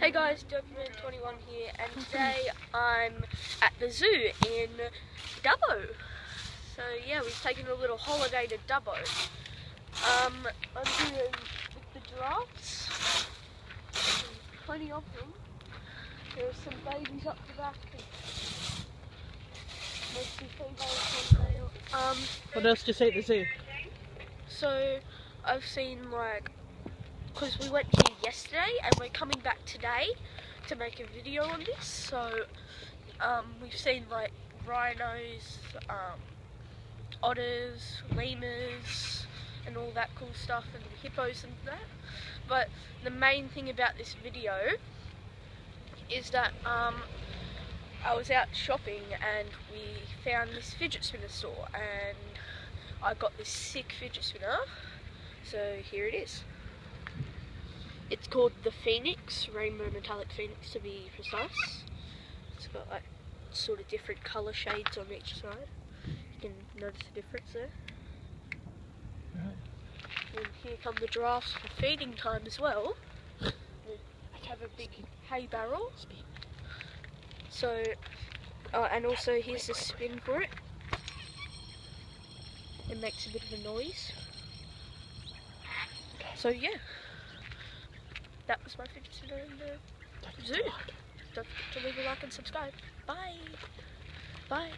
Hey guys, Dubbo21 here, and today I'm at the zoo in Dubbo. So yeah, we've taken a little holiday to Dubbo. I'm here with the giraffes. Plenty of them. There are some babies up the back. Mostly females, one male. What else do you see at the zoo? So I've seen because we went here yesterday and we're coming back today to make a video on this. So we've seen rhinos, otters, lemurs and all that cool stuff, and hippos and that. But the main thing about this video is that I was out shopping and we found this fidget spinner store, and I got this sick fidget spinner. So here it is. It's called the Phoenix, Rainbow Metallic Phoenix to be precise. It's got sort of different colour shades on each side. You can notice the difference there. Right. And here come the giraffes for feeding time as well. They have a big hay barrel. So, and also here's the spin for it. It makes a bit of a noise. So yeah. That was my fidget spinner in the zoo. Don't forget to leave a like and subscribe. Bye. Bye.